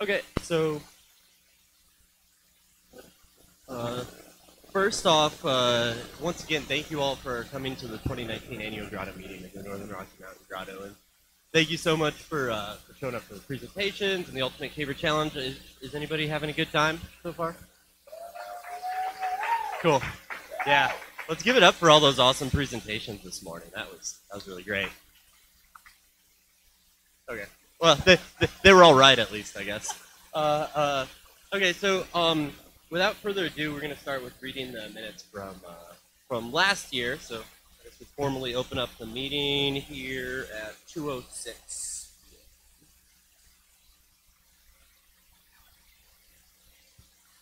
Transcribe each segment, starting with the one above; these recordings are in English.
Okay, so first off, once again, thank you all for coming to the 2019 annual Grotto meeting at the Northern Rocky Mountain Grotto, and thank you so much for showing up for the presentations and the Ultimate Caver Challenge. Is anybody having a good time so far? Cool. Yeah, let's give it up for all those awesome presentations this morning. That was really great. Okay. Well, they were all right at least, I guess. Okay, so without further ado, we're going to start with reading the minutes from last year. So I guess we formally open up the meeting here at 2:06.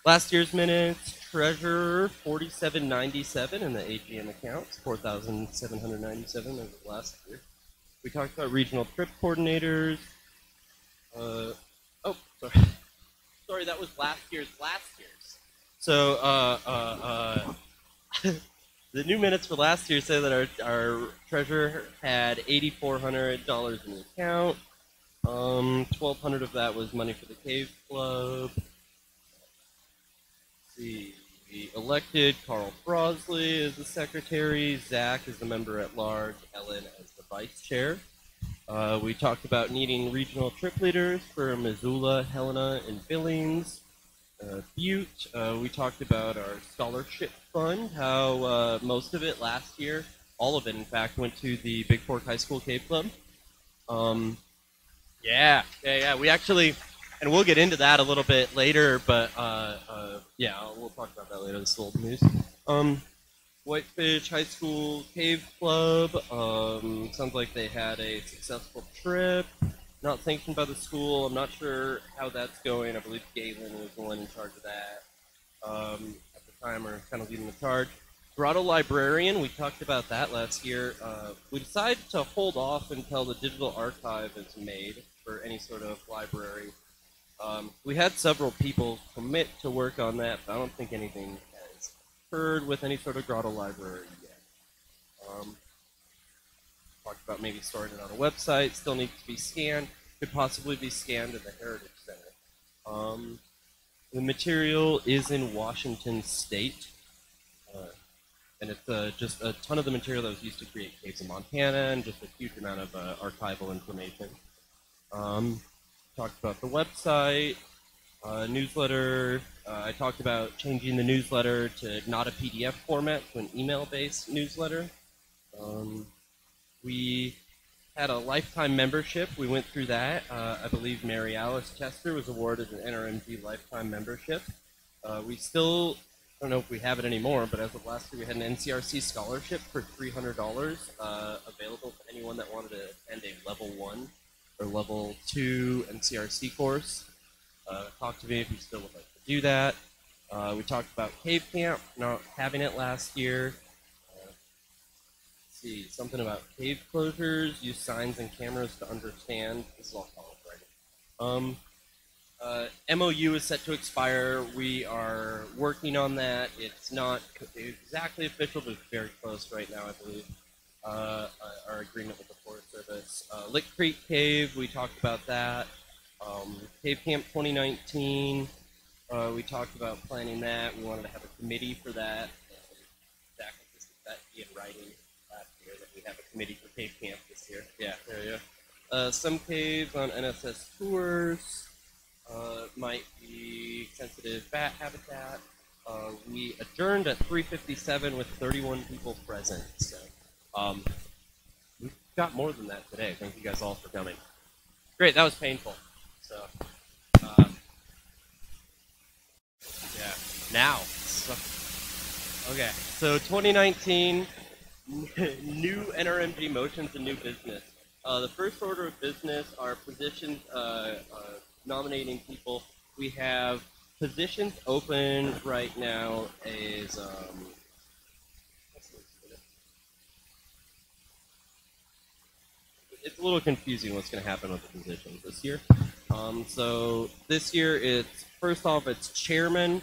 Last year's minutes, treasurer 4797 in the AGM account, 4,797 as of last year. We talked about regional trip coordinators. Oh, sorry, that was last year's. So, the new minutes for last year say that our treasurer had $8,400 in the account. 1,200 of that was money for the Cave Club. Let's see, we elected Carl Brosley as the secretary, Zach as the member at large, Ellen as the vice chair. We talked about needing regional trip leaders for Missoula, Helena, and Billings. Butte. We talked about our scholarship fund, how most of it last year, all of it in fact, went to the Big Fork High School Cave Club. Yeah. We actually, and we'll get into that a little bit later, but yeah, we'll talk about that later. This is old news. Whitefish High School Cave Club. Sounds like they had a successful trip. Not sanctioned by the school. I'm not sure how that's going. I believe Galen was the one in charge of that at the time, or kind of leading the charge. Grotto Librarian, we talked about that last year. We decided to hold off until the digital archive is made for any sort of library. We had several people commit to work on that, but I don't think anything has occurred with any sort of Grotto Library yet. Talked about maybe storing it on a website, still needs to be scanned, could possibly be scanned at the Heritage Center. The material is in Washington State, and it's just a ton of the material that was used to create caves in Montana, and just a huge amount of archival information. Talked about the website, newsletter. I talked about changing the newsletter to not a PDF format, to an email-based newsletter. We had a lifetime membership. We went through that. I believe Mary Alice Chester was awarded an NRMG lifetime membership. We still, I don't know if we have it anymore, but as of last year, we had an NCRC scholarship for $300 available to anyone that wanted to attend a level 1 or level 2 NCRC course. Talk to me if you still would like to do that. We talked about Cave Camp, not having it last year. See, something about cave closures, use signs and cameras to understand. This is all college writing. MOU is set to expire. We are working on that. It's not exactly official, but it's very close right now, I believe. Our agreement with the Forest Service. Lick Creek Cave, we talked about that. Cave Camp 2019, we talked about planning that. We wanted to have a committee for that. Exactly, that be in writing. That we have a committee for Cave Camp this year. Yeah, there you go. Some caves on NSS tours might be sensitive bat habitat. We adjourned at 3:57 with 31 people present. So we've got more than that today. Thank you guys all for coming. Great, that was painful. So yeah, now. Okay, so 2019. New NRMG motions and new business. The first order of business are positions nominating people. We have positions open right now is it's a little confusing what's going to happen with the positions this year. So this year it's first off it's chairman,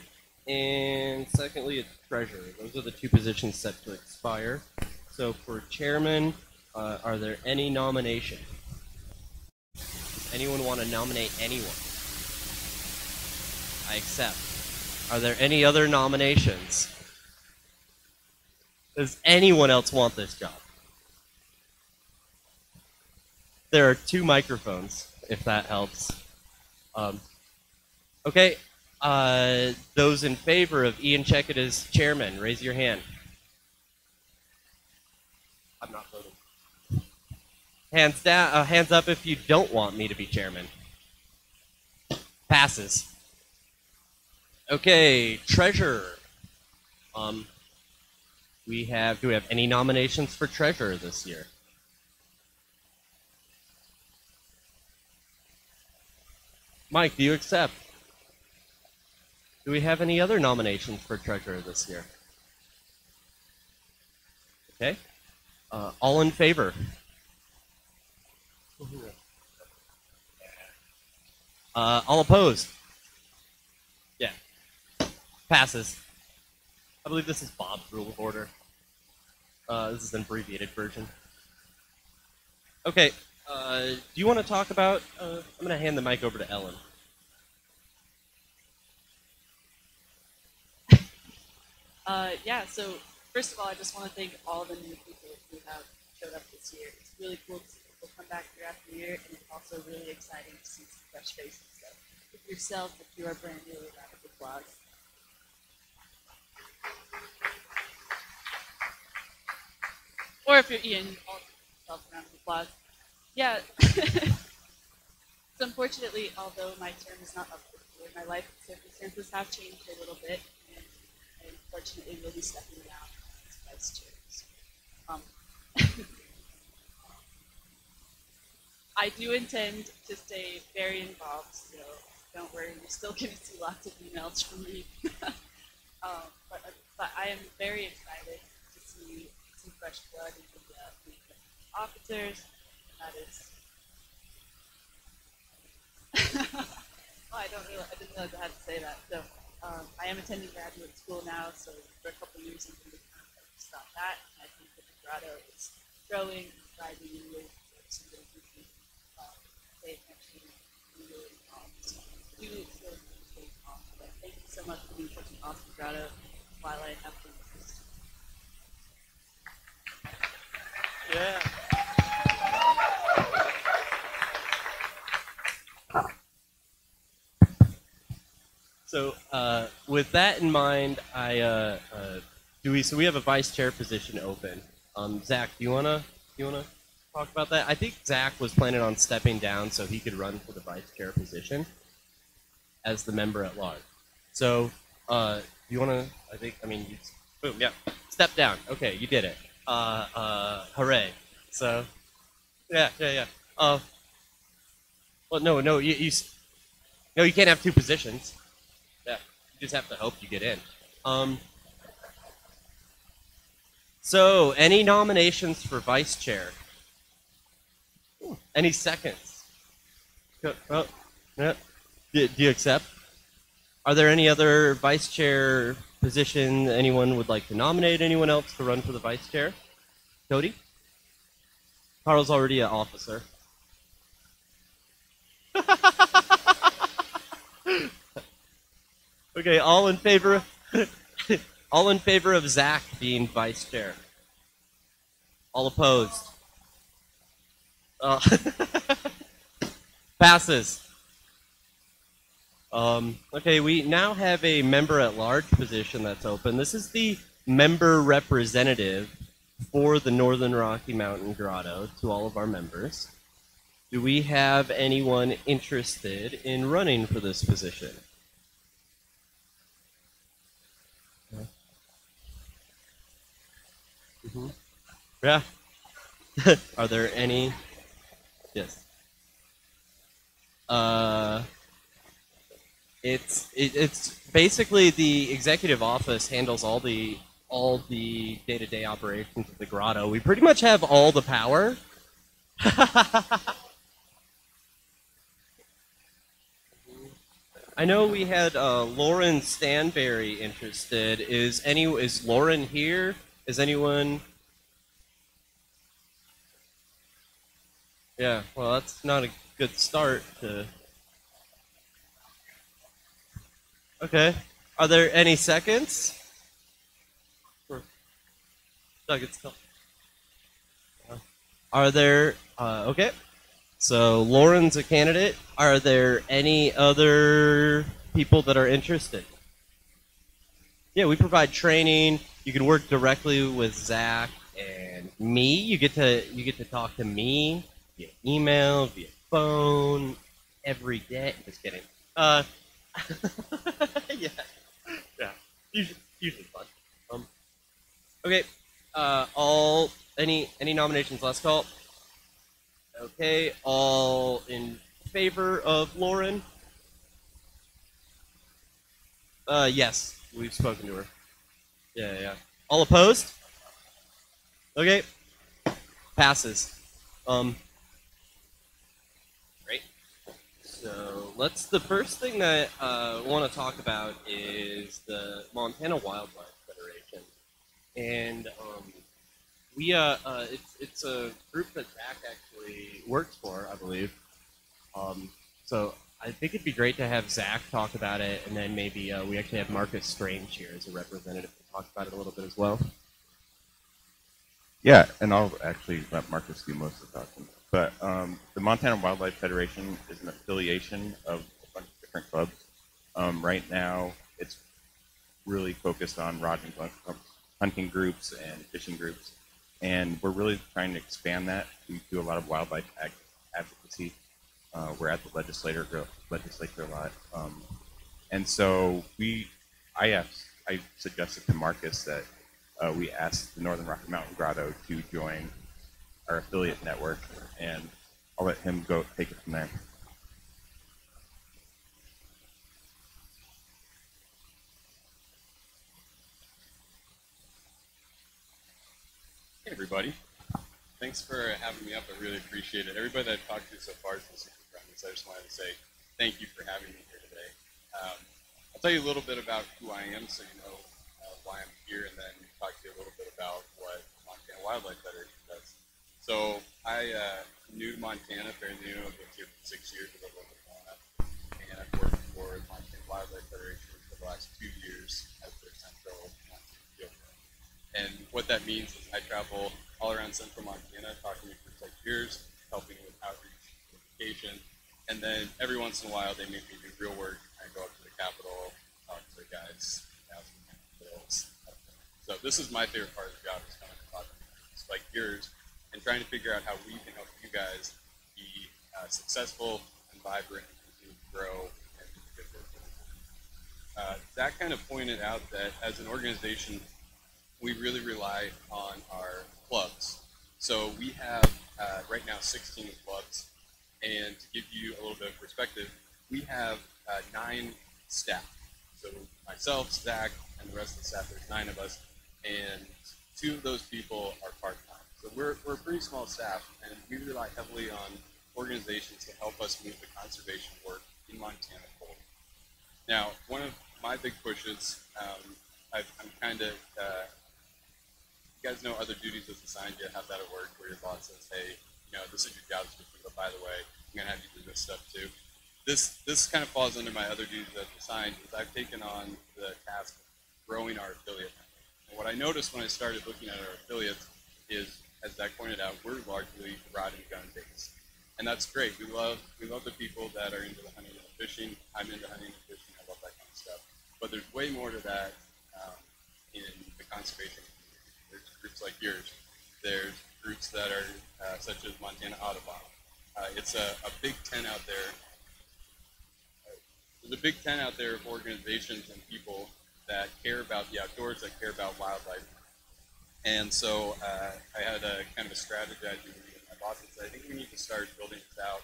and secondly it's treasurer. Those are the two positions set to expire. So for chairman, are there any nominations? Does anyone want to nominate anyone? I accept. Are there any other nominations? Does anyone else want this job? There are 2 microphones, if that helps. Okay, those in favor of Ian Checkett as chairman, raise your hand. I'm not voting. Hands down, hands up if you don't want me to be chairman. Passes. Okay, treasurer. Do we have any nominations for treasurer this year? Mike, do you accept? Do we have any other nominations for treasurer this year? Okay. All in favor? All opposed? Yeah. Passes. I believe this is Bob's rule of order. This is an abbreviated version. Okay. Do you want to talk about... I'm going to hand the mic over to Ellen. Yeah, so first of all, I just want to thank all the new people who have showed up this year. It's really cool to see people come back year after year, and it's also really exciting to see some fresh faces. So, if yourself, if you are brand new, a round of applause. Or if you're Ian, also yourself a round of applause. Yeah. So unfortunately, although my term is not up this year, my life circumstances have changed a little bit, and I unfortunately will be stepping down as vice chair. I do intend to stay very involved, so don't worry, you're still going to see lots of emails from me. But I am very excited to see some fresh blood in the officers. That is. I didn't realize I had to say that. So I am attending graduate school now, so for a couple of years I'm going to stop that. And I think that the grotto is growing and thriving in ways that somebody who can pay attention and really so do still stay calm. But thank you so much for being such an awesome grotto while I have been. Yeah. So with that in mind, so we have a vice chair position open. Zach, do you wanna talk about that? I think Zach was planning on stepping down so he could run for the vice chair position as the member at large. So you wanna? Boom, yeah, step down. Okay, you did it. Hooray! So yeah. Well, no, you can't have 2 positions. Yeah, you just have to hope you get in. So, any nominations for vice chair? Any seconds? Oh, yeah. Do you accept? Are there any other vice chair position anyone would like to nominate anyone else to run for the vice chair? Cody? Carl's already an officer. Okay, all in favor of Zach being vice chair? All opposed? Passes. Okay, we now have a member at large position that's open. This is the member representative for the Northern Rocky Mountain Grotto to all of our members. Do we have anyone interested in running for this position? Mm-hmm. Yeah. Are there any? Yes. It's basically the executive office handles all the day-to-day operations of the grotto. We pretty much have all the power. I know we had Lauren Stanberry interested. Is Lauren here? Is anyone? Yeah. Well, that's not a good start to. Okay. Are there any seconds? Seconds. Are there? Okay. So Lauren's a candidate. Are there any other people that are interested? Yeah, we provide training. You can work directly with Zach and me. You get to talk to me via email, via phone, every day. Just kidding. Uh, yeah, yeah. Usually fun. Um, okay. All any nominations? Last call. Okay. All in favor of Lauren? Yes. We've spoken to her. Yeah, yeah. All opposed? Okay. Passes. Um, Great. So the first thing that I want to talk about is the Montana Wildlife Federation, and it's a group that Zach actually works for, I believe. So I think it'd be great to have Zach talk about it, and then maybe we actually have Marcus Strange here as a representative to talk about it a little bit as well. Yeah, and I'll actually let Marcus do most of the talking. But the Montana Wildlife Federation is an affiliation of a bunch of different clubs. Right now, it's really focused on rod and hunting groups and fishing groups, and we're really trying to expand that. We do a lot of wildlife advocacy. We're at the legislature a lot, and so I suggested to Marcus that we asked the Northern Rocky Mountain Grotto to join our affiliate network, and I'll let him go take it from there. Hey everybody, thanks for having me up. I really appreciate it. Everybody that I've talked to so far has been super friendly, so I just wanted to say thank you for having me here today. I'll tell you a little bit about who I am so you know why I'm here, and then talk to you a little bit about what Montana Wildlife Federation does. So I'm new to Montana, very new. I've lived here for 6 years with Montana, and I've worked for the Montana Wildlife Federation for the last 2 years as their central Montana field rep. And what that means is I travel all around central Montana talking to groups like yours, helping with outreach, education, and then every once in a while they make me do real work. I go up to the Capitol, talk to the guys, ask them bills. So this is my favorite part of the job, is coming and talking to groups like yours and trying to figure out how we can help you guys be successful and vibrant and continue to grow and do good work. Zach kind of pointed out that as an organization, we really rely on our clubs. So we have right now 16 clubs, and to give you a little bit of perspective, we have 9 staff. So myself, Zach, and the rest of the staff, there's 9 of us, and 2 of those people are part-time. So we're a pretty small staff, and we rely heavily on organizations to help us move the conservation work in Montana forward. Now, one of my big pushes, I'm kind of you guys know other duties as assigned you have that at work where your boss says, hey, this is your job description, but by the way, I'm going to have you do this stuff too. This kind of falls under my other duties as assigned, is I've taken on the task of growing our affiliate network. And what I noticed when I started looking at our affiliates is, as Zach pointed out, we're largely rod and gun based. And that's great. We love the people that are into the hunting and the fishing. I'm into hunting and fishing. I love that kind of stuff. But there's way more to that in the conservation. There's groups like yours. There's groups that are such as Montana Audubon. It's a big tent out there. There's a big tent out there of organizations and people that care about the outdoors, that care about wildlife. And so I had a kind of a strategizing meeting with my boss and said, I think we need to start building this out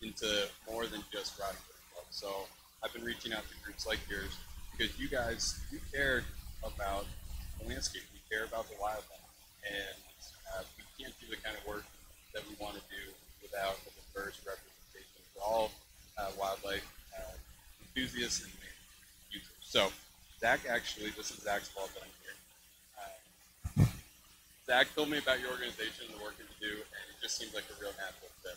into more than just rod and gun clubs. So I've been reaching out to groups like yours because you guys, you care about the landscape. We care about the wildlife. And we can't do the kind of work that we want to do without a diverse representation of all wildlife enthusiasts and users. So Zach, actually, this is Zach's fault that I'm here. Zach told me about your organization and the work that you do, and it just seems like a real natural fit.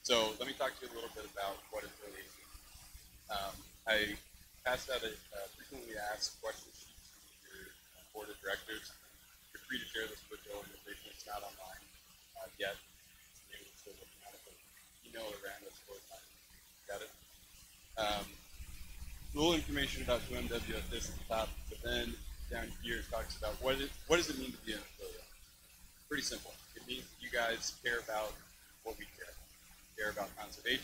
So let me talk to you a little bit about what it really is. passed out a frequently asked question sheet to your board of directors. You're free to share this with the organization. It's not online yet. Maybe it's still looking at it, but email it around us for time. Got it? A little information about 2MW at this at the top, but then down here it talks about what does it mean to be an affiliate? Pretty simple. It means that you guys care about what we care about. You care about conservation.